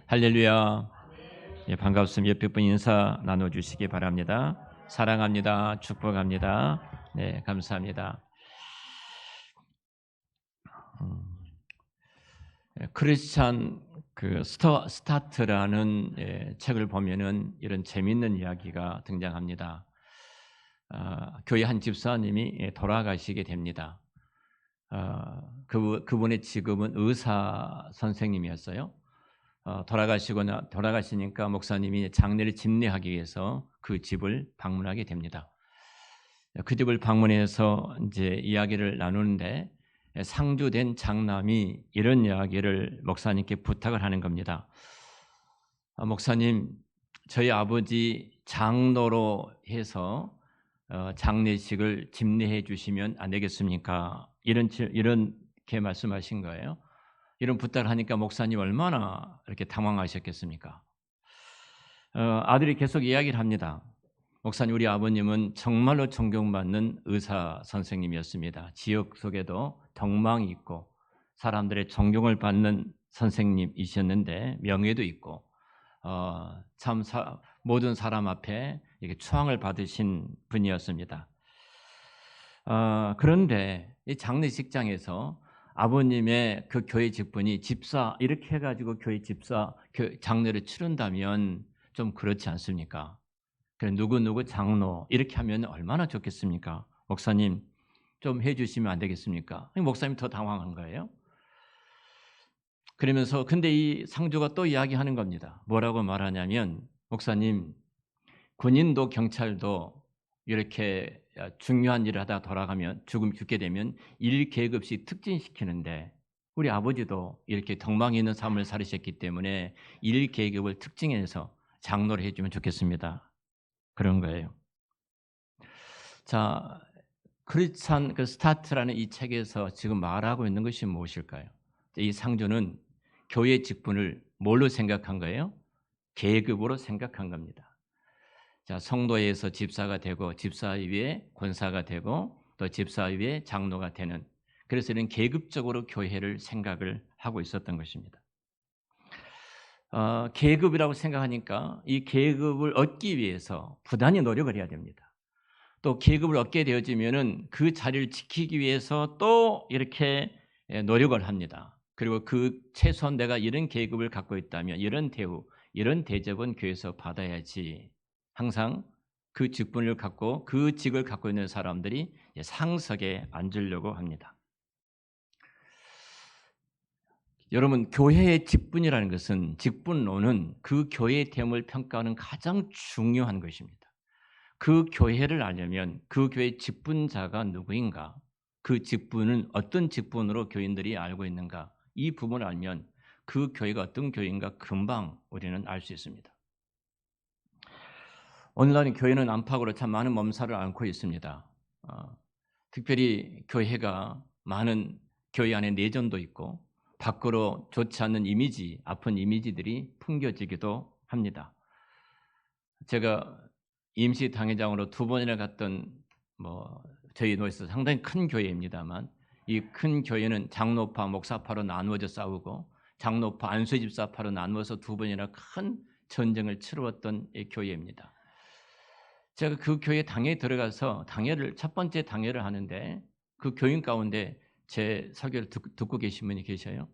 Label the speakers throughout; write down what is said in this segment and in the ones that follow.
Speaker 1: 할렐루야. 예, 반갑습니다. 옆에 분 인사 나눠주시기 바랍니다. 사랑합니다. 축복합니다. 네, 감사합니다. 음, 크리스찬 스타트라는 책을 보면은 이런 재미있는 이야기가 등장합니다. 교회 한 집사님이 돌아가시게 됩니다. 그분의 직업은 의사 선생님이었어요. 돌아가시니까 목사님이 장례를 집례하기 위해서 그 집을 방문하게 됩니다. 그 집을 방문해서 이제 이야기를 나누는데 상주된 장남이 이런 이야기를 목사님께 부탁을 하는 겁니다. 목사님, 저희 아버지 장로로 해서 장례식을 집례해 주시면 안 되겠습니까? 이렇게 말씀하신 거예요. 이런 부탁을 하니까 목사님 얼마나 이렇게 당황하셨겠습니까? 아들이 계속 이야기를 합니다. 목사님, 우리 아버님은 정말로 존경받는 의사 선생님이었습니다. 지역 속에도 덕망이 있고 사람들의 존경을 받는 선생님이셨는데 명예도 있고 모든 사람 앞에 이렇게 추앙을 받으신 분이었습니다. 그런데 이 장례식장에서 아버님의 그 교회 직분이 집사 이렇게 해가지고 교회 집사 장례를 치른다면 좀 그렇지 않습니까? 그래 누구 장로 이렇게 하면 얼마나 좋겠습니까? 목사님 좀 해주시면 안 되겠습니까? 목사님 더 당황한 거예요. 그러면서 근데 이 상주가 또 이야기하는 겁니다. 뭐라고 말하냐면 목사님 군인도 경찰도 이렇게 중요한 일을 하다 돌아가면 죽게 되면 일 계급씩 특진시키는데 우리 아버지도 이렇게 덕망이 있는 삶을 살으셨기 때문에 일 계급을 특징해서 장로를 해주면 좋겠습니다. 그런 거예요. 자, 크리스찬 스타트라는 이 책에서 지금 말하고 있는 것이 무엇일까요? 이 상주는 교회 직분을 뭘로 생각한 거예요? 계급으로 생각한 겁니다. 자, 성도에서 집사가 되고 집사 위에 권사가 되고 또 집사 위에 장로가 되는, 그래서 이런 계급적으로 교회를 생각을 하고 있었던 것입니다. 계급이라고 생각하니까 이 계급을 얻기 위해서 부단히 노력을 해야 됩니다. 또 계급을 얻게 되어지면은 그 자리를 지키기 위해서 또 이렇게 노력을 합니다. 그리고 그 최소한 내가 이런 계급을 갖고 있다면 이런 대우, 이런 대접은 교회에서 받아야지. 항상 그 직분을 갖고 그 직을 갖고 있는 사람들이 상석에 앉으려고 합니다. 여러분, 교회의 직분이라는 것은, 직분론은 그 교회의 됨을 평가하는 가장 중요한 것입니다. 그 교회를 알려면 그 교회의 직분자가 누구인가, 그 직분은 어떤 직분으로 교인들이 알고 있는가, 이 부분을 알면 그 교회가 어떤 교회인가 금방 우리는 알 수 있습니다. 오늘날 교회는 안팎으로 참 많은 몸살을 앓고 있습니다. 특별히 교회가 많은 교회 안에 내전도 있고 밖으로 좋지 않는 이미지, 아픈 이미지들이 풍겨지기도 합니다. 제가 임시 당회장으로 2번이나 갔던 저희 노에서 상당히 큰 교회입니다만, 이 큰 교회는 장로파, 목사파로 나누어져 싸우고 장로파, 안수집사파로 나누어서 2번이나 큰 전쟁을 치루었던 교회입니다. 제가 그 교회 당회에 들어가서 첫 번째 당회를 하는데 그 교인 가운데 제 설교를 듣고 계신 분이 계셔요.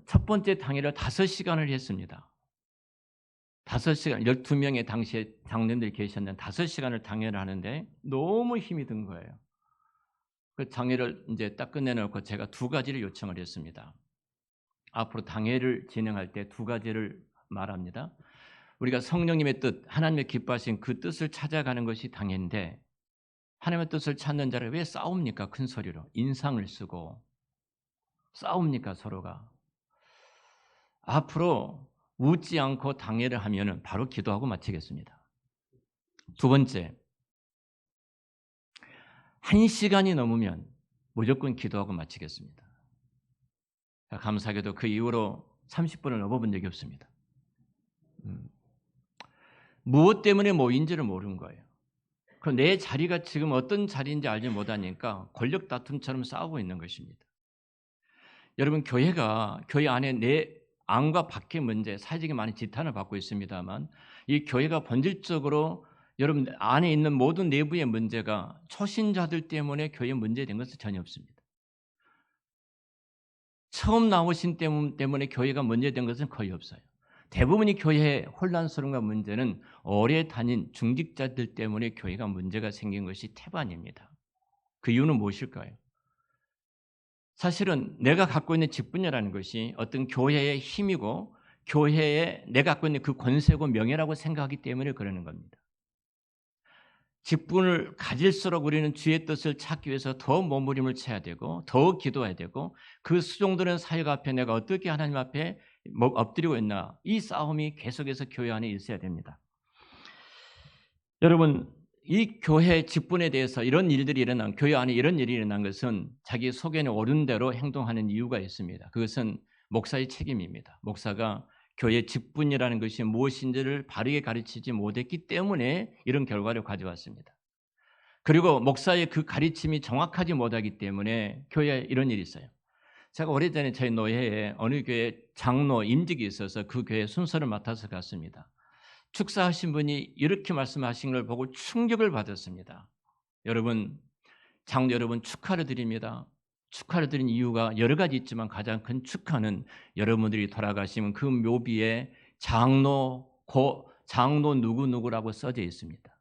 Speaker 1: 첫 번째 당회를 5시간을 했습니다. 5시간, 12명의 당시에 장로님들이 계셨는데 5시간을 당회를 하는데 너무 힘이 든 거예요. 그 당회를 이제 딱 끝내놓고 제가 2가지를 요청을 했습니다. 앞으로 당회를 진행할 때 2가지를 말합니다. 우리가 성령님의 뜻, 하나님의 기뻐하신 그 뜻을 찾아가는 것이 당회인데, 하나님의 뜻을 찾는 자를 왜 싸웁니까? 큰 소리로 인상을 쓰고 싸웁니까? 서로가. 앞으로 웃지 않고 당회를 하면은 바로 기도하고 마치겠습니다. 2번째, 1시간이 넘으면 무조건 기도하고 마치겠습니다. 감사하게도 그 이후로 30분을 넘어본 적이 없습니다. 무엇 때문에 모인지를 모르는 거예요. 그럼 내 자리가 지금 어떤 자리인지 알지 못하니까 권력 다툼처럼 싸우고 있는 것입니다. 여러분, 교회 안에 안과 밖의 문제, 사회적인 많은 지탄을 받고 있습니다만 이 교회가 본질적으로 여러분 안에 있는 모든 내부의 문제가 초신자들 때문에 교회 문제된 것은 전혀 없습니다. 처음 나오신 때문에 교회가 문제된 것은 거의 없어요. 대부분이 교회의 혼란스러움과 문제는 오래 다닌 중직자들 때문에 교회가 문제가 생긴 것이 태반입니다. 그 이유는 무엇일까요? 사실은 내가 갖고 있는 직분이라는 것이 어떤 교회의 힘이고 교회에 내가 갖고 있는 그 권세고 명예라고 생각하기 때문에 그러는 겁니다. 직분을 가질수록 우리는 주의 뜻을 찾기 위해서 더 몸부림을 쳐야 되고 더 기도해야 되고 그 수종드는 사역 앞에 내가 어떻게 하나님 앞에 엎드리고 있나 이 싸움이 계속해서 교회 안에 있어야 됩니다. 여러분 이 교회 직분에 대해서 이런 일들이 일어난 교회 안에 이런 일이 일어난 것은 자기 속에는 옳은 대로 행동하는 이유가 있습니다. 그것은 목사의 책임입니다. 목사가 교회 직분이라는 것이 무엇인지를 바르게 가르치지 못했기 때문에 이런 결과를 가져왔습니다. 그리고 목사의 그 가르침이 정확하지 못하기 때문에 교회에 이런 일이 있어요. 제가 오래전에 저희 노회에 어느 교회 장로 임직이 있어서 그 교회 순서를 맡아서 갔습니다. 축사하신 분이 이렇게 말씀하신 걸 보고 충격을 받았습니다. 여러분, 장로 여러분 축하를 드립니다. 축하를 드린 이유가 여러 가지 있지만 가장 큰 축하는 여러분들이 돌아가시면 그 묘비에 장로 누구누구라고 써져 있습니다.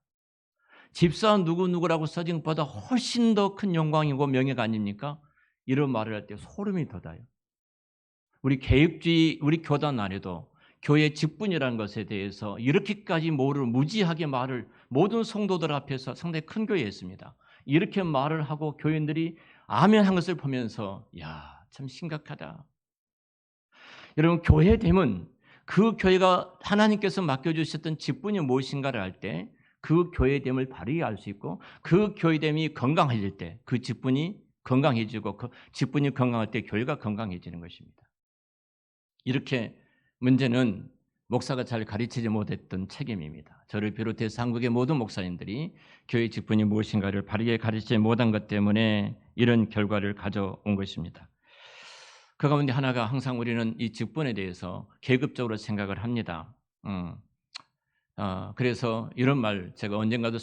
Speaker 1: 집사 누구누구라고 써진 것보다 훨씬 더 큰 영광이고 명예가 아닙니까? 이런 말을 할 때 소름이 돋아요. 우리 개혁주의, 우리 교단 안에도 교회 직분이라는 것에 대해서 이렇게까지 무지하게 말을 모든 성도들 앞에서 상당히 큰 교회였습니다. 이렇게 말을 하고 교인들이 아멘 한 것을 보면서 야, 참 심각하다. 여러분 교회됨은 그 교회가 하나님께서 맡겨주셨던 직분이 무엇인가를 알 때 그 교회됨을 바르게 알 수 있고 그 교회됨이 건강해질 때 그 직분이 건강해지고 그 직분이 건강할 때 교회가 건강해지는 것입니다. 이렇게 문제는 목사가 잘 가르치지 못했던 책임입니다. 저를 비롯해서 한국의 모든 목사님들이 교회 직분이 무엇인가를 바르게 가르치지 못한 것 때문에 이런 결과를 가져온 것입니다. 그 가운데 하나가 항상 우리는 이 직분에 대해서 계급적으로 생각을 합니다. 그래서 이런 말 제가 언젠가도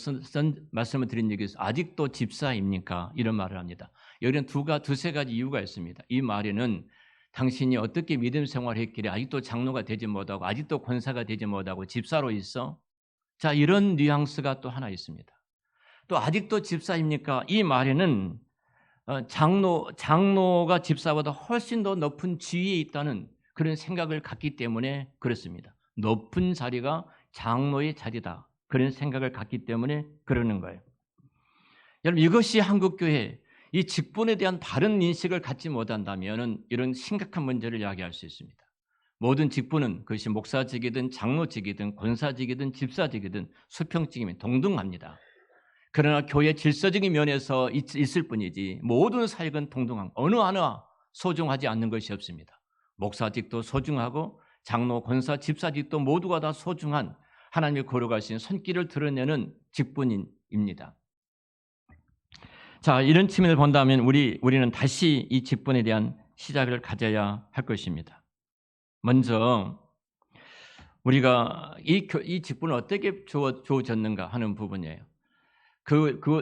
Speaker 1: 말씀을 드린 적이 있어요. 아직도 집사입니까? 이런 말을 합니다. 여기는 두세 가지 이유가 있습니다. 이 말에는 당신이 어떻게 믿음 생활을 했길래 아직도 장로가 되지 못하고 아직도 권사가 되지 못하고 집사로 있어? 자, 이런 뉘앙스가 또 하나 있습니다. 또 아직도 집사입니까? 이 말에는 장로가 집사보다 훨씬 더 높은 지위에 있다는 그런 생각을 갖기 때문에 그렇습니다. 높은 자리가 장로의 자리다. 그런 생각을 갖기 때문에 그러는 거예요. 여러분 이것이 한국교회 이 직분에 대한 바른 인식을 갖지 못한다면 이런 심각한 문제를 야기할 수 있습니다. 모든 직분은 그것이 목사직이든 장로직이든 권사직이든 집사직이든 수평직이면 동등합니다. 그러나 교회 질서적인 면에서 있을 뿐이지 모든 사역은 동등한 어느 하나 소중하지 않는 것이 없습니다. 목사직도 소중하고 장로, 권사, 집사직도 모두가 다 소중한 하나님의 거룩하신 손길을 드러내는 직분입니다. 자, 이런 측면을 본다면 우리는 다시 이 직분에 대한 시작을 가져야 할 것입니다. 먼저 우리가 이 직분을 어떻게 주어졌는가 하는 부분이에요.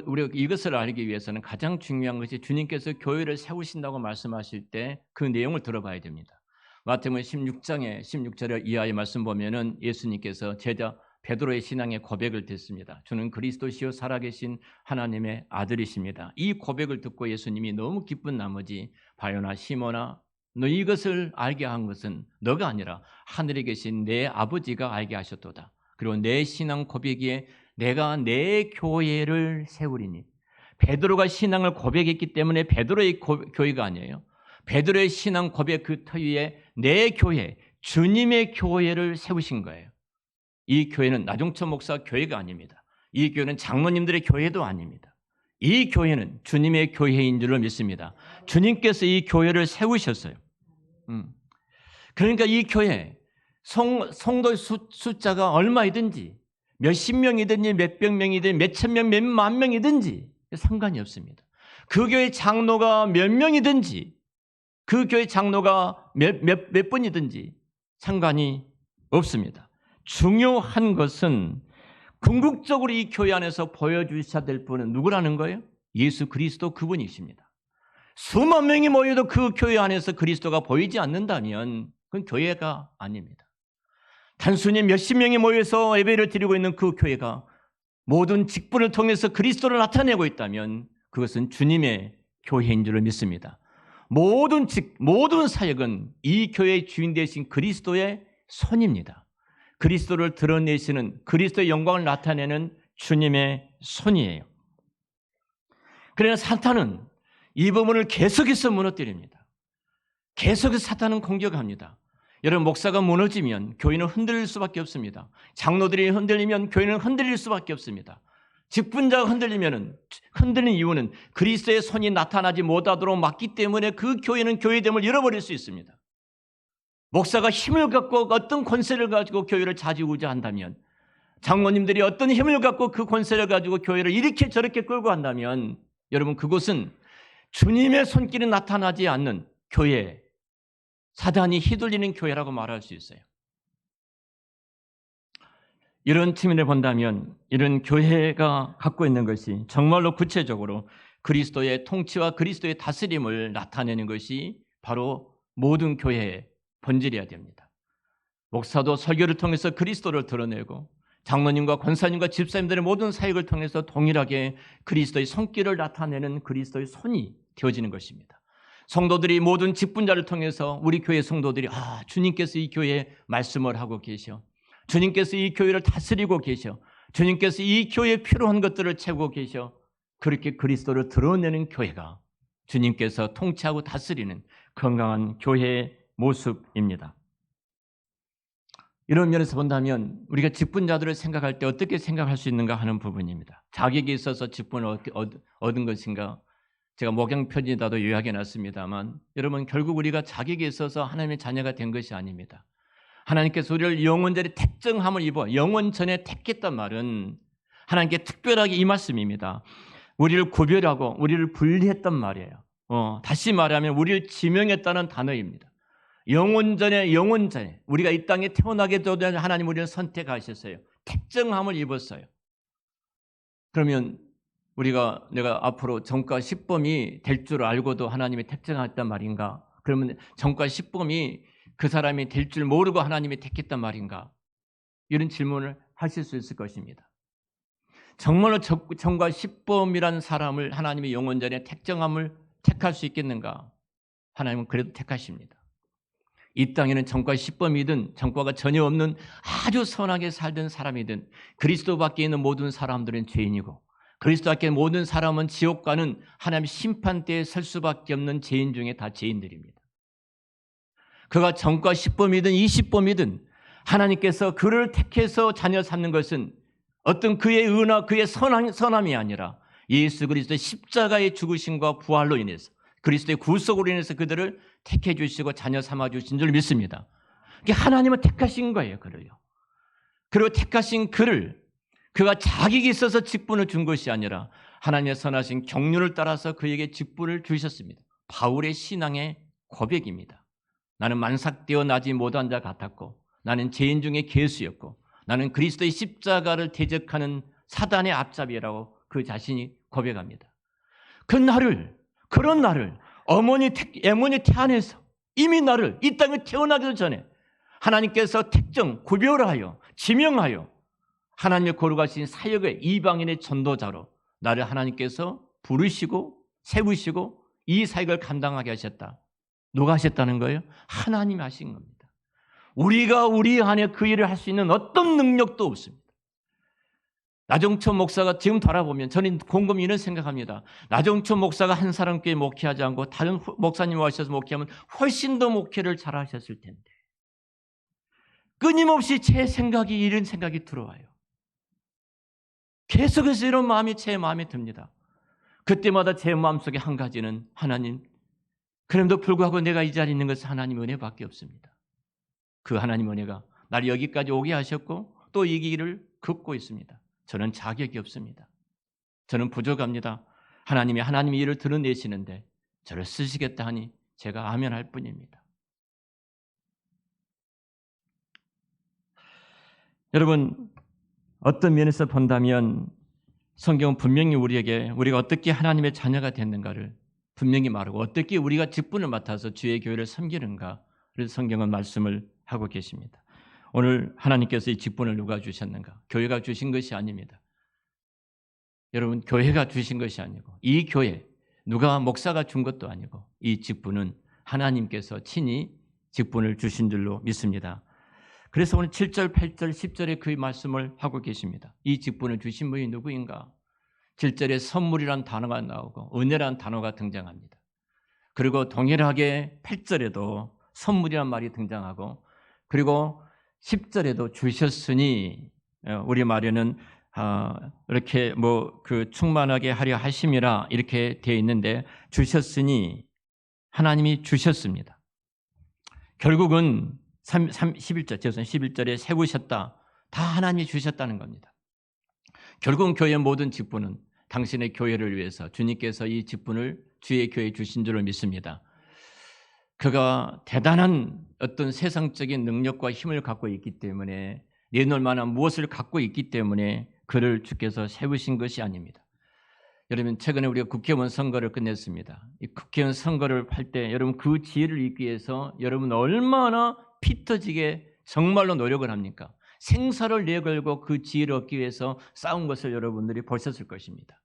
Speaker 1: 우리가 이것을 알기 위해서는 가장 중요한 것이 주님께서 교회를 세우신다고 말씀하실 때 그 내용을 들어봐야 됩니다. 마태복음 16장의 16절 이하의 말씀 보면은 예수님께서 제자 베드로의 신앙의 고백을 듣습니다. 주는 그리스도시요 살아계신 하나님의 아들이십니다. 이 고백을 듣고 예수님이 너무 기쁜 나머지 바요나 시몬아 너 이것을 알게 한 것은 너가 아니라 하늘에 계신 내 아버지가 알게 하셨도다. 그리고 내 신앙 고백에 내가 내 교회를 세우리니 베드로가 신앙을 고백했기 때문에 베드로의 교회가 아니에요. 베드로의 신앙 고백 그 터 위에 내 교회, 주님의 교회를 세우신 거예요. 이 교회는 나종천 목사 교회가 아닙니다. 이 교회는 장로님들의 교회도 아닙니다. 이 교회는 주님의 교회인 줄로 믿습니다. 주님께서 이 교회를 세우셨어요. 그러니까 이 교회 성도 숫자가 얼마이든지 몇십 명이든지 몇백 명이든지 몇천 명, 몇만 명이든지 상관이 없습니다. 그 교회 장로가 몇 명이든지 그 교회 장로가 몇 분이든지 상관이 없습니다. 중요한 것은 궁극적으로 이 교회 안에서 보여주셔야 될 분은 누구라는 거예요? 예수 그리스도 그분이십니다. 수만 명이 모여도 그 교회 안에서 그리스도가 보이지 않는다면 그건 교회가 아닙니다. 단순히 몇십 명이 모여서 예배를 드리고 있는 그 교회가 모든 직분을 통해서 그리스도를 나타내고 있다면 그것은 주님의 교회인 줄 믿습니다. 모든 사역은 이 교회의 주인 되신 그리스도의 손입니다. 그리스도를 드러내시는, 그리스도의 영광을 나타내는 주님의 손이에요. 그러나 사탄은 이 부분을 계속해서 무너뜨립니다. 계속해서 사탄은 공격합니다. 여러분, 목사가 무너지면 교회는 흔들릴 수밖에 없습니다. 장로들이 흔들리면 교회는 흔들릴 수밖에 없습니다. 직분자가 흔들리는 이유는 그리스도의 손이 나타나지 못하도록 막기 때문에 그 교회는 교회됨을 잃어버릴 수 있습니다. 목사가 힘을 갖고 어떤 권세를 가지고 교회를 좌지우지한다면, 장로님들이 어떤 힘을 갖고 그 권세를 가지고 교회를 이렇게 저렇게 끌고 간다면 여러분, 그곳은 주님의 손길이 나타나지 않는 교회, 사단이 휘둘리는 교회라고 말할 수 있어요. 이런 측면을 본다면 이런 교회가 갖고 있는 것이 정말로 구체적으로 그리스도의 통치와 그리스도의 다스림을 나타내는 것이 바로 모든 교회의 본질이어야 됩니다. 목사도 설교를 통해서 그리스도를 드러내고 장로님과 권사님과 집사님들의 모든 사역을 통해서 동일하게 그리스도의 손길을 나타내는 그리스도의 손이 되어지는 것입니다. 성도들이 모든 직분자를 통해서 우리 교회 성도들이 주님께서 이 교회에 말씀을 하고 계셔, 주님께서 이 교회를 다스리고 계셔, 주님께서 이 교회에 필요한 것들을 채우고 계셔, 그렇게 그리스도를 드러내는 교회가 주님께서 통치하고 다스리는 건강한 교회의 모습입니다. 이런 면에서 본다면 우리가 직분자들을 생각할 때 어떻게 생각할 수 있는가 하는 부분입니다. 자격이 있어서 직분을 얻은 것인가? 제가 목양편지에다도 요약해놨습니다만 여러분, 결국 우리가 자격이 있어서 하나님의 자녀가 된 것이 아닙니다. 하나님께서 우리를 영원전에 택정함을 입어 영원전에 택했단 말은 하나님께 특별하게 이 말씀입니다. 우리를 구별하고 우리를 분리했단 말이에요. 다시 말하면 우리를 지명했다는 단어입니다. 영원전에 우리가 이 땅에 태어나게 되던 하나님 우리를 선택하셨어요. 택정함을 입었어요. 그러면 내가 앞으로 전과 10범이 될 줄 알고도 하나님이 택정했단 말인가? 그러면 전과 10범이 그 사람이 될 줄 모르고 하나님이 택했단 말인가? 이런 질문을 하실 수 있을 것입니다. 정말로 전과 10범이라는 사람을 하나님의 영원전에 택정함을 택할 수 있겠는가? 하나님은 그래도 택하십니다. 이 땅에는 전과 10범이든 전과가 전혀 없는 아주 선하게 살던 사람이든 그리스도 밖에 있는 모든 사람들은 죄인이고 그리스도 밖에 있는 모든 사람은 지옥 가는 하나님의 심판대에 설 수밖에 없는 죄인 중에 다 죄인들입니다. 그가 전과 10범이든 20범이든 하나님께서 그를 택해서 자녀 삼는 것은 어떤 그의 은하, 그의 선함이 아니라 예수 그리스도의 십자가의 죽으심과 부활로 인해서 그리스도의 구속으로 인해서 그들을 택해 주시고 자녀 삼아 주신 줄 믿습니다. 하나님은 택하신 거예요. 그리고 택하신 그가 자격이 있어서 직분을 준 것이 아니라 하나님의 선하신 경륜을 따라서 그에게 직분을 주셨습니다. 바울의 신앙의 고백입니다. 나는 만삭되어 나지 못한 자 같았고 나는 죄인 중에 괴수였고 나는 그리스도의 십자가를 대적하는 사단의 앞잡이라고 그 자신이 고백합니다. 그런 나를 어머니 태 안에서 이미 나를 이 땅에 태어나기 전에 하나님께서 택정, 구별하여 지명하여 하나님의 거룩하신 사역의 이방인의 전도자로 나를 하나님께서 부르시고 세우시고 이 사역을 감당하게 하셨다. 누가 하셨다는 거예요? 하나님이 하신 겁니다. 우리가 우리 안에 그 일을 할 수 있는 어떤 능력도 없습니다. 나정천 목사가 지금 돌아보면 저는 곰곰이 이런 생각합니다. 나정천 목사가 한 사람께 목회하지 않고 다른 목사님 와셔서 목회하면 훨씬 더 목회를 잘하셨을 텐데 끊임없이 이런 생각이 들어와요. 계속해서 이런 마음이 제 마음에 듭니다. 그때마다 제 마음속에 한 가지는 하나님, 그럼에도 불구하고 내가 이 자리에 있는 것은 하나님 은혜밖에 없습니다. 그 하나님 은혜가 나를 여기까지 오게 하셨고 또 이 길을 걷고 있습니다. 저는 자격이 없습니다. 저는 부족합니다. 하나님이 일을 드러내시는데 저를 쓰시겠다 하니 제가 아멘할 뿐입니다. 여러분, 어떤 면에서 본다면 성경은 분명히 우리가 어떻게 하나님의 자녀가 됐는가를 분명히 말하고 어떻게 우리가 직분을 맡아서 주의 교회를 섬기는가를 성경은 말씀을 하고 계십니다. 오늘 하나님께서 이 직분을 누가 주셨는가? 교회가 주신 것이 아닙니다. 여러분, 교회가 주신 것이 아니고 이 교회, 누가 목사가 준 것도 아니고 이 직분은 하나님께서 친히 직분을 주신 줄로 믿습니다. 그래서 오늘 7절, 8절, 10절에 그 말씀을 하고 계십니다. 이 직분을 주신 분이 누구인가? 7절에 선물이란 단어가 나오고 은혜란 단어가 등장합니다. 그리고 동일하게 8절에도 선물이란 말이 등장하고 그리고 10절에도 주셨으니 우리 말에는 이렇게 그 충만하게 하려 하심이라 이렇게 되어 있는데 주셨으니 하나님이 주셨습니다. 결국은 11절에 세우셨다. 다 하나님이 주셨다는 겁니다. 결국은 교회의 모든 직분은 당신의 교회를 위해서 주님께서 이 직분을 주의 교회에 주신 줄을 믿습니다. 그가 대단한 어떤 세상적인 능력과 힘을 갖고 있기 때문에 내놓을 만한 무엇을 갖고 있기 때문에 그를 주께서 세우신 것이 아닙니다. 여러분, 최근에 우리가 국회의원 선거를 끝냈습니다. 이 국회의원 선거를 할 때 여러분 그 지혜를 얻기 위해서 여러분 얼마나 피 터지게 정말로 노력을 합니까? 생사를 내걸고 그 지혜를 얻기 위해서 싸운 것을 여러분들이 보셨을 것입니다.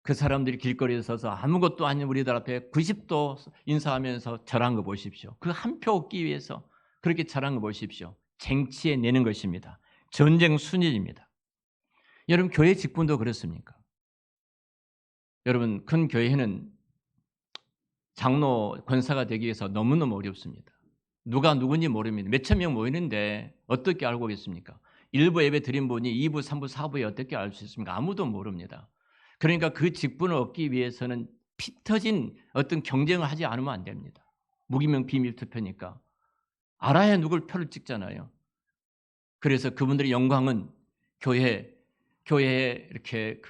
Speaker 1: 그 사람들이 길거리에 서서 아무것도 아닌 우리들 앞에 90도 인사하면서 절한 거 보십시오. 그 한 표 얻기 위해서 그렇게 절한 거 보십시오. 쟁취해 내는 것입니다. 전쟁 순일입니다. 여러분, 교회 직분도 그렇습니까? 여러분, 큰 교회는 장로 권사가 되기 위해서 너무너무 어렵습니다. 누가 누군지 모릅니다. 몇천 명 모이는데 어떻게 알고 계십니까? 1부 예배 드린 분이 2부, 3부, 4부에 어떻게 알 수 있습니까? 아무도 모릅니다. 그러니까 그 직분을 얻기 위해서는 피 터진 어떤 경쟁을 하지 않으면 안 됩니다. 무기명 비밀 투표니까. 알아야 누굴 표를 찍잖아요. 그래서 그분들의 영광은 교회에 이렇게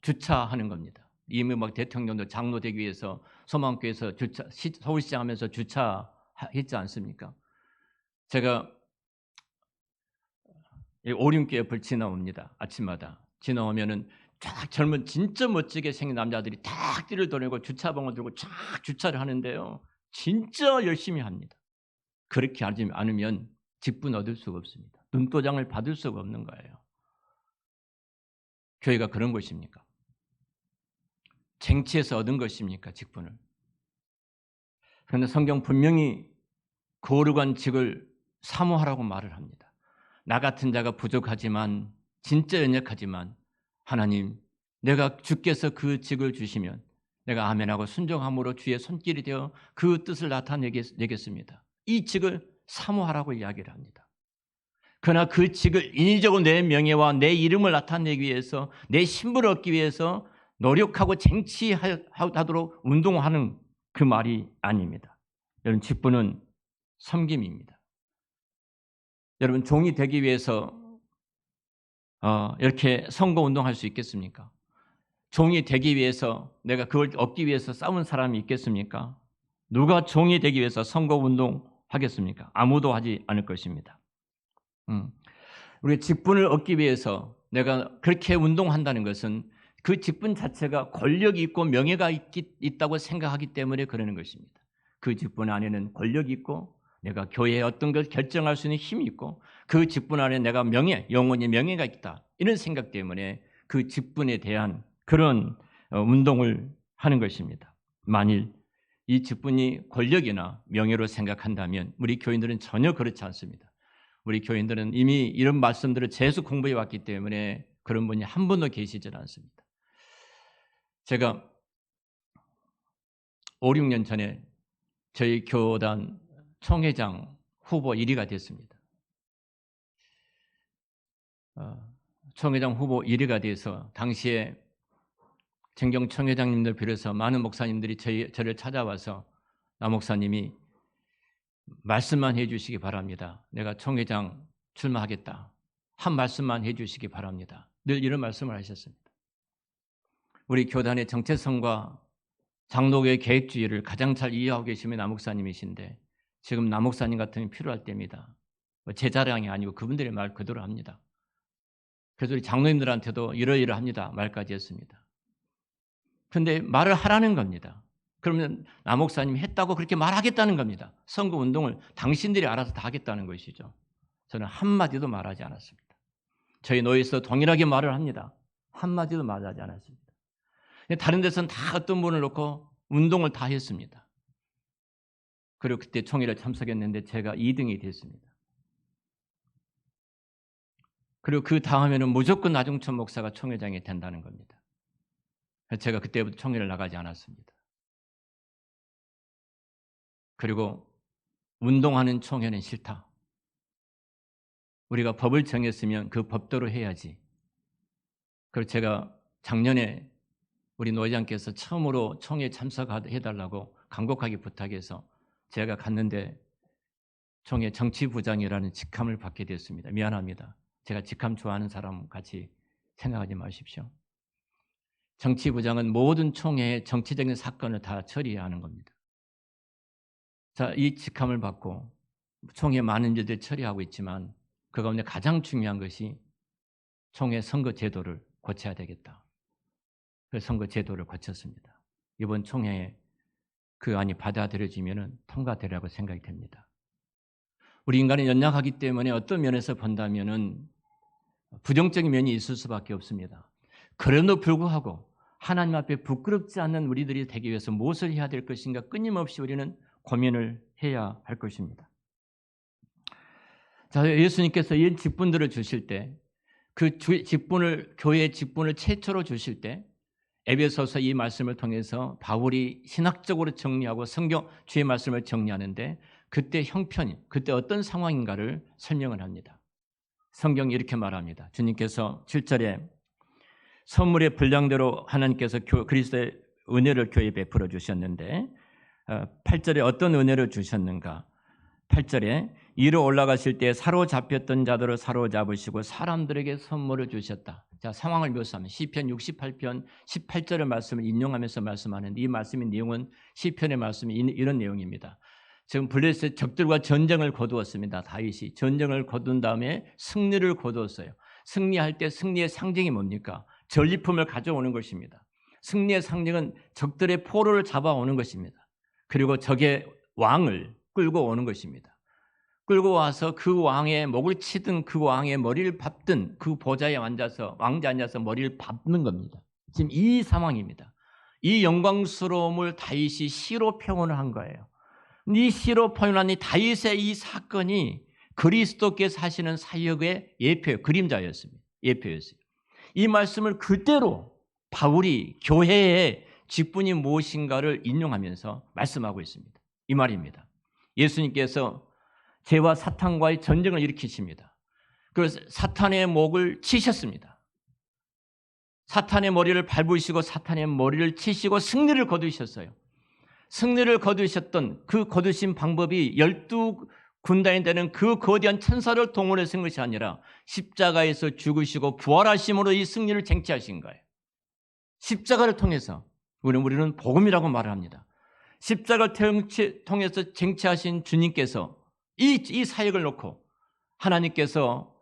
Speaker 1: 주차하는 겁니다. 이미 대통령도 장로 되기 위해서 소망교회에서 서울시장 하면서 주차했지 않습니까? 제가 오륜교 옆을 지나옵니다. 아침마다. 지나오면은 쫙 젊은 진짜 멋지게 생긴 남자들이 탁 뒤를 돌리고 주차방을 들고 쫙 주차를 하는데요. 진짜 열심히 합니다. 그렇게 하지 않으면 직분 얻을 수가 없습니다. 눈도장을 받을 수가 없는 거예요. 교회가 그런 것입니까? 쟁취해서 얻은 것입니까? 직분을. 그런데 성경 분명히 거룩한 직을 사모하라고 말을 합니다. 나 같은 자가 부족하지만 진짜 연약하지만 하나님, 내가 주께서 그 직을 주시면 내가 아멘하고 순종함으로 주의 손길이 되어 그 뜻을 나타내겠습니다. 이 직을 사모하라고 이야기를 합니다. 그러나 그 직을 인위적으로 내 명예와 내 이름을 나타내기 위해서 내 신분을 얻기 위해서 노력하고 쟁취하도록 운동하는 그 말이 아닙니다. 여러분, 직분은 섬김입니다. 여러분, 종이 되기 위해서 이렇게 선거운동할 수 있겠습니까? 종이 되기 위해서 내가 그걸 얻기 위해서 싸운 사람이 있겠습니까? 누가 종이 되기 위해서 선거운동 하겠습니까? 아무도 하지 않을 것입니다. 우리 직분을 얻기 위해서 내가 그렇게 운동한다는 것은 그 직분 자체가 권력이 있고 명예가 있다고 생각하기 때문에 그러는 것입니다. 그 직분 안에는 권력이 있고 내가 교회에 어떤 걸 결정할 수 있는 힘이 있고 그 직분 안에 내가 영원히 명예가 있다. 이런 생각 때문에 그 직분에 대한 그런 운동을 하는 것입니다. 만일 이 직분이 권력이나 명예로 생각한다면 우리 교인들은 전혀 그렇지 않습니다. 우리 교인들은 이미 이런 말씀들을 재수 공부해 왔기 때문에 그런 분이 한 분도 계시질 않습니다. 제가 5, 6년 전에 저희 교단 총회장 후보 1위가 됐습니다. 총회장 후보 1위가 돼서 당시에 정경 총회장님들 비롯해서 많은 목사님들이 저를 찾아와서 나 목사님이 말씀만 해 주시기 바랍니다. 내가 총회장 출마하겠다. 한 말씀만 해 주시기 바랍니다. 늘 이런 말씀을 하셨습니다. 우리 교단의 정체성과 장로교의 계획주의를 가장 잘 이해하고 계시면 나 목사님이신데 지금 나 목사님 같으면 필요할 때입니다. 제 자랑이 아니고 그분들의 말 그대로 합니다. 그래서 우리 장로님들한테도 이러이러합니다 말까지 했습니다. 그런데 말을 하라는 겁니다. 그러면 남 목사님이 했다고 그렇게 말하겠다는 겁니다. 선거운동을 당신들이 알아서 다 하겠다는 것이죠. 저는 한마디도 말하지 않았습니다. 저희 노예에서 동일하게 말을 합니다. 한마디도 말하지 않았습니다. 다른 데서는 다 어떤 분을 놓고 운동을 다 했습니다. 그리고 그때 총회를 참석했는데 제가 2등이 됐습니다. 그리고 그 다음에는 무조건 나중천 목사가 총회장이 된다는 겁니다. 제가 그때부터 총회를 나가지 않았습니다. 그리고 운동하는 총회는 싫다. 우리가 법을 정했으면 그 법대로 해야지. 그리고 제가 작년에 우리 노회장께서 처음으로 총회에 참석해달라고 간곡하게 부탁해서 제가 갔는데 총회 정치부장이라는 직함을 받게 됐습니다. 미안합니다. 제가 직함 좋아하는 사람 같이 생각하지 마십시오. 정치부장은 모든 총회의 정치적인 사건을 다 처리해야 하는 겁니다. 자, 이 직함을 받고 총회 많은 일들 처리하고 있지만 그 가운데 가장 중요한 것이 총회 선거 제도를 고쳐야 되겠다. 그래서 선거 제도를 고쳤습니다. 이번 총회에 그 안이 받아들여지면 통과되리라고 생각이 됩니다. 우리 인간은 연약하기 때문에 어떤 면에서 본다면 부정적인 면이 있을 수밖에 없습니다. 그럼에도 불구하고 하나님 앞에 부끄럽지 않는 우리들이 되기 위해서 무엇을 해야 될 것인가 끊임없이 우리는 고민을 해야 할 것입니다. 자, 예수님께서 이 직분들을 주실 때 그 직분을 교회의 직분을 최초로 주실 때 에베소서 이 말씀을 통해서 바울이 신학적으로 정리하고 성경 주의 말씀을 정리하는데 그때 형편이 그때 어떤 상황인가를 설명을 합니다. 성경이 이렇게 말합니다. 주님께서 7절에 선물의 분량대로 하나님께서 그리스도의 은혜를 교회에 베풀어 주셨는데 8절에 어떤 은혜를 주셨는가? 8절에 위로 올라가실 때 사로잡혔던 자들을 사로잡으시고 사람들에게 선물을 주셨다. 자, 상황을 묘사하면 시편 68편 18절의 말씀을 인용하면서 말씀하는 이 말씀의 내용은 시편의 말씀이 이런 내용입니다. 지금 블레셋 적들과 전쟁을 거두었습니다. 다윗이 전쟁을 거둔 다음에 승리를 거두었어요. 승리할 때 승리의 상징이 뭡니까? 전리품을 가져오는 것입니다. 승리의 상징은 적들의 포로를 잡아오는 것입니다. 그리고 적의 왕을 끌고 오는 것입니다. 끌고 와서 그 왕의 목을 치든 그 왕의 머리를 밟든 그 보좌에 앉아서 왕자에 앉아서 머리를 밟는 겁니다. 지금 이 상황입니다. 이 영광스러움을 다윗이 시로 표현을 한 거예요. 이 시로 표현한 이 다윗의 이 사건이 그리스도께서 하시는 사역의 예표, 그림자였습니다. 예표였어요. 이 말씀을 그대로 바울이 교회의 직분이 무엇인가를 인용하면서 말씀하고 있습니다. 이 말입니다. 예수님께서 죄와 사탄과의 전쟁을 일으키십니다. 그래서 사탄의 목을 치셨습니다. 사탄의 머리를 밟으시고 사탄의 머리를 치시고 승리를 거두셨어요. 승리를 거두셨던 그 거두신 방법이 12군단이 되는 그 거대한 천사를 동원해서 한 것이 아니라 십자가에서 죽으시고 부활하심으로 이 승리를 쟁취하신 거예요. 십자가를 통해서 우리는 복음이라고 말을 합니다. 십자가를 통해서 쟁취하신 주님께서 이 사역을 놓고 하나님께서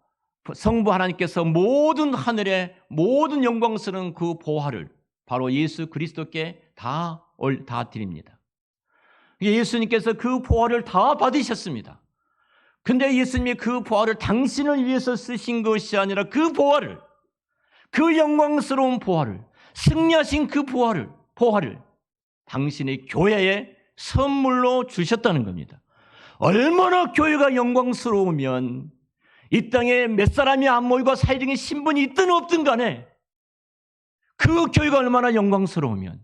Speaker 1: 성부 하나님께서 모든 하늘의 모든 영광스러운 그 보화를 바로 예수 그리스도께 다 드립니다. 예수님께서 그 보화를 다 받으셨습니다. 근데 예수님이 그 보화를 당신을 위해서 쓰신 것이 아니라 그 보화를 그 영광스러운 보화를 승리하신 그 보화를 당신의 교회에 선물로 주셨다는 겁니다. 얼마나 교회가 영광스러우면 이 땅에 몇 사람이 안 모이고 사회적인 신분이 있든 없든 간에 그 교회가 얼마나 영광스러우면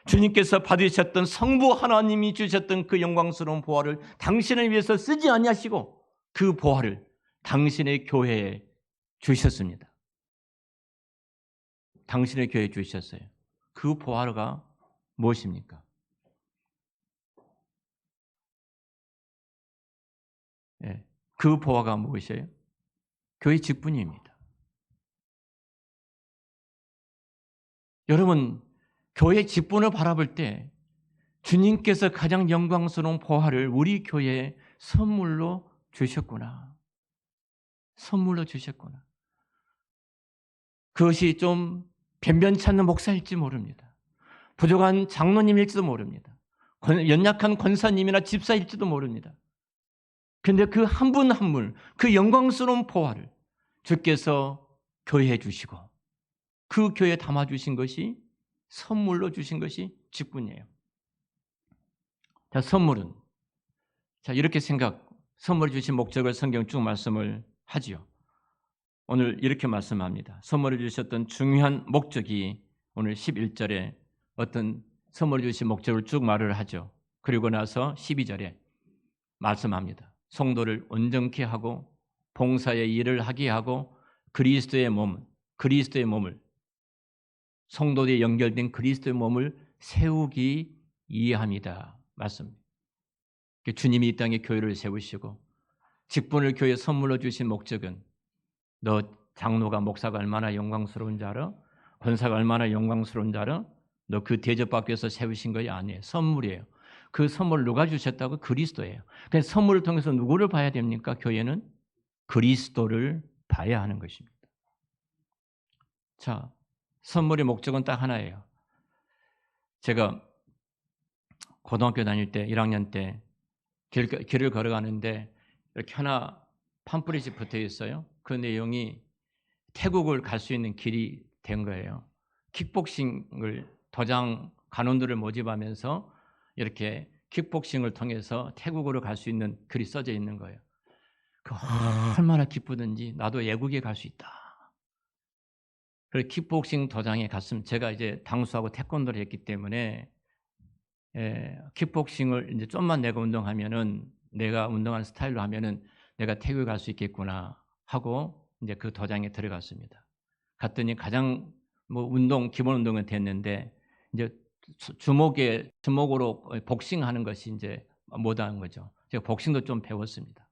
Speaker 1: 주님께서 받으셨던 성부 하나님이 주셨던 그 영광스러운 보화를 당신을 위해서 쓰지 아니하시고 그 보화를 당신의 교회에 주셨습니다. 당신의 교회에 주셨어요. 그 보화가 무엇입니까? 그 보화가 무엇이에요? 교회 직분입니다. 여러분, 교회 직분을 바라볼 때 주님께서 가장 영광스러운 보화를 우리 교회에 선물로 주셨구나. 선물로 주셨구나. 그것이 좀 변변치 않는 목사일지 모릅니다. 부족한 장로님일지도 모릅니다. 연약한 권사님이나 집사일지도 모릅니다. 그런데 그 한 분 한 분, 그 영광스러운 보화를 주께서 교회에 주시고 그 교회에 담아주신 것이 선물로 주신 것이 직분이에요. 자, 선물은 이렇게 선물 주신 목적을 성경 쭉 말씀을 하지요. 오늘 이렇게 말씀합니다. 선물을 주셨던 중요한 목적이 오늘 11절에 어떤 선물을 주신 목적을 쭉 말을 하죠. 그리고 나서 12절에 말씀합니다. 성도를 온전케 하고 봉사의 일을 하게 하고 그리스도의 몸을 성도들이 연결된 그리스도의 몸을 세우기 위함이다. 맞습니다. 주님이 이 땅에 교회를 세우시고 직분을 교회에 선물로 주신 목적은 너 장로가 목사가 얼마나 영광스러운 줄 알아? 권사가 얼마나 영광스러운 줄 알아? 너 그 대접받기 위해서 세우신 것이 아니에요. 선물이에요. 그 선물을 누가 주셨다고? 그리스도예요. 그래서 선물을 통해서 누구를 봐야 됩니까? 교회는 그리스도를 봐야 하는 것입니다. 자, 선물의 목적은 딱 하나예요. 제가 고등학교 다닐 때 1학년 때 길을 걸어가는데 이렇게 하나 팜플릿이 붙어 있어요. 그 내용이 태국을 갈 수 있는 길이 된 거예요. 킥복싱을 도장 간원들을 모집하면서 이렇게 킥복싱을 통해서 태국으로 갈 수 있는 글이 써져 있는 거예요. 얼마나 기쁘든지 나도 외국에 갈 수 있다. 그래서 킥복싱 도장에 갔으면 제가 이제 당수하고 태권도를 했기 때문에 킥복싱을 이제 좀만 내가 운동하면은 내가 운동하는 스타일로 하면은 내가 태국에 갈 수 있겠구나 하고 이제 그 도장에 들어갔습니다. 갔더니 가장 기본 운동은 됐는데 이제 주먹으로 복싱하는 것이 이제 못하는 거죠. 제가 복싱도 좀 배웠습니다.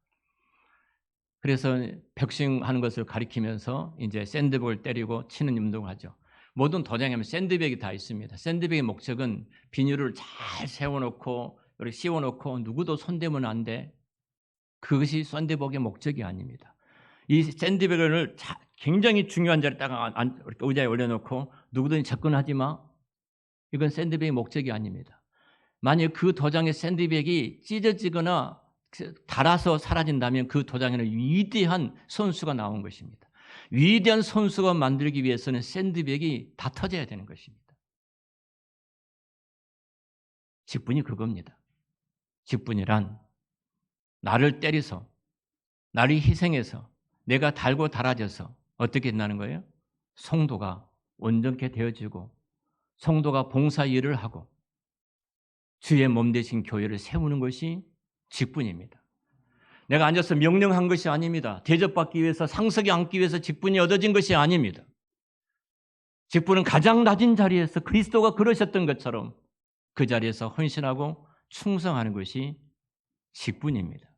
Speaker 1: 그래서 복싱하는 것을 가리키면서 이제 샌드백을 때리고 치는 운동을 하죠. 모든 도장에 하면 샌드백이 다 있습니다. 샌드백의 목적은 비닐을 잘 세워놓고 이렇게 씌워놓고 누구도 손대면 안 돼. 그것이 샌드백의 목적이 아닙니다. 이 샌드백을 굉장히 중요한 자리에다가 의자에 올려놓고 누구든지 접근하지 마. 이건 샌드백의 목적이 아닙니다. 만약 그 도장의 샌드백이 찢어지거나 닳아서 사라진다면 그 도장에는 위대한 선수가 나온 것입니다. 위대한 선수가 만들기 위해서는 샌드백이 다 터져야 되는 것입니다. 직분이 그겁니다. 직분이란 나를 때려서 나를 희생해서 내가 달고 달아져서 어떻게 된다는 거예요? 성도가 온전케 되어지고 성도가 봉사 일을 하고 주의 몸 되신 교회를 세우는 것이 직분입니다. 내가 앉아서 명령한 것이 아닙니다. 대접받기 위해서 상석에 앉기 위해서 직분이 얻어진 것이 아닙니다. 직분은 가장 낮은 자리에서 그리스도가 그러셨던 것처럼 그 자리에서 헌신하고 충성하는 것이 직분입니다.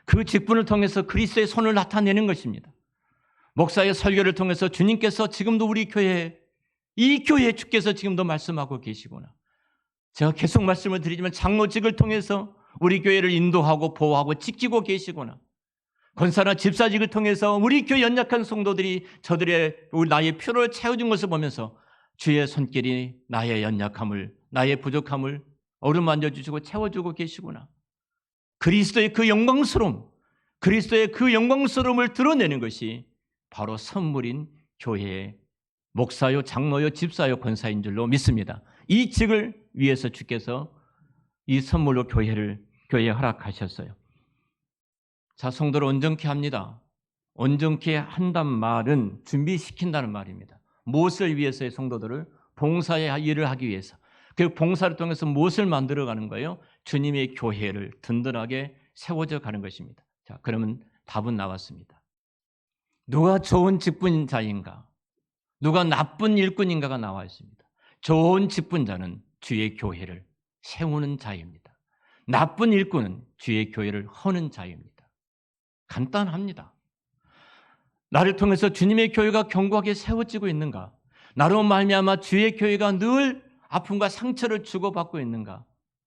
Speaker 1: 그 직분을 통해서 그리스도의 손을 나타내는 것입니다. 목사의 설교를 통해서 주님께서 지금도 우리 교회에 이 교회에 주께서 지금도 말씀하고 계시구나. 제가 계속 말씀을 드리지만 장로직을 통해서 우리 교회를 인도하고 보호하고 지키고 계시구나. 권사나 집사직을 통해서 우리 교회 연약한 성도들이 나의 필요를 채워준 것을 보면서 주의 손길이 나의 연약함을, 나의 부족함을 어루만져 주시고 채워주고 계시구나. 그리스도의 그 영광스러움을 드러내는 것이 바로 선물인 교회의 목사요, 장로요, 집사요, 권사인 줄로 믿습니다. 이 직을 위해서 주께서 이 선물로 교회에 허락하셨어요. 자, 성도를 온전케 합니다. 온전케 한단 말은 준비시킨다는 말입니다. 무엇을 위해서의 성도들을 봉사의 일을 하기 위해서. 그 봉사를 통해서 무엇을 만들어가는 거예요? 주님의 교회를 든든하게 세워져 가는 것입니다. 자, 그러면 답은 나왔습니다. 누가 좋은 직분자인가? 누가 나쁜 일꾼인가가 나와 있습니다. 좋은 직분자는 주의 교회를 세우는 자입니다. 나쁜 일꾼은 주의 교회를 허는 자입니다. 간단합니다. 나를 통해서 주님의 교회가 견고하게 세워지고 있는가? 나로 말미암아 주의 교회가 늘 아픔과 상처를 주고받고 있는가?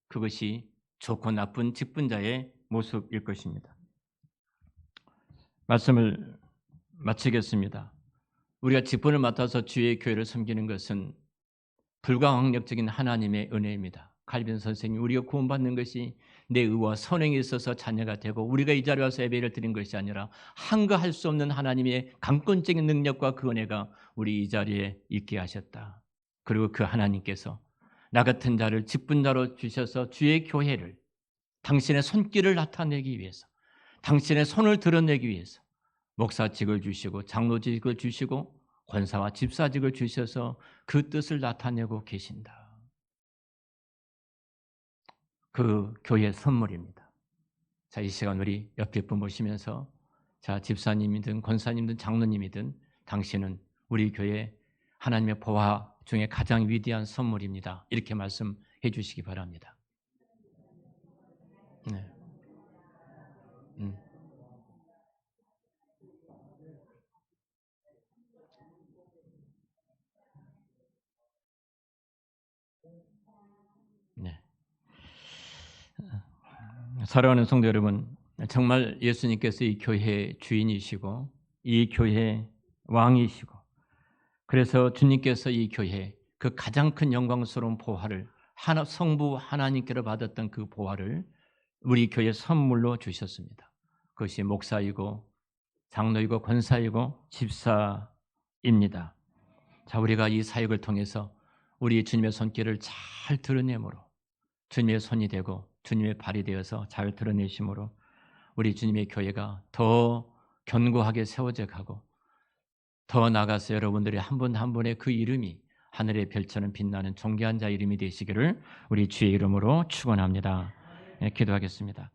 Speaker 1: 그것이 좋고 나쁜 직분자의 모습일 것입니다. 말씀을 마치겠습니다. 우리가 직분을 맡아서 주의 교회를 섬기는 것은 불가항력적인 하나님의 은혜입니다. 칼빈 선생님, 우리가 구원받는 것이 내 의와 선행에 있어서 자녀가 되고 우리가 이 자리에 와서 예배를 드린 것이 아니라 한거할 수 없는 하나님의 강권적인 능력과 그 은혜가 우리 이 자리에 있게 하셨다. 그리고 그 하나님께서 나 같은 자를 직분자로 주셔서 주의 교회를 당신의 손길을 나타내기 위해서, 당신의 손을 드러내기 위해서 목사직을 주시고 장로직을 주시고 권사와 집사직을 주셔서 그 뜻을 나타내고 계신다. 그 교회의 선물입니다. 자, 이 시간 우리 옆에 분 보시면서, 자, 집사님이든 권사님이든 장로님이든 당신은 우리 교회 하나님의 보화 중에 가장 위대한 선물입니다. 이렇게 말씀해 주시기 바랍니다. 네. 네. 사랑하는 성도 여러분, 정말 예수님께서 이 교회의 주인이시고 이 교회의 왕이시고, 그래서 주님께서 이 교회 그 가장 큰 영광스러운 보화를 성부 하나님께로 받았던 그 보화를 우리 교회 선물로 주셨습니다. 그것이 목사이고 장로이고 권사이고 집사입니다. 자, 우리가 이 사역을 통해서 우리 주님의 손길을 잘 드러내므로, 주님의 손이 되고 주님의 발이 되어서 잘 드러내심으로 우리 주님의 교회가 더 견고하게 세워져 가고, 더 나아가서 여러분들이 한 분 한 분의 그 이름이 하늘의 별처럼 빛나는 존귀한 자 이름이 되시기를 우리 주의 이름으로 축원합니다. 네, 기도하겠습니다.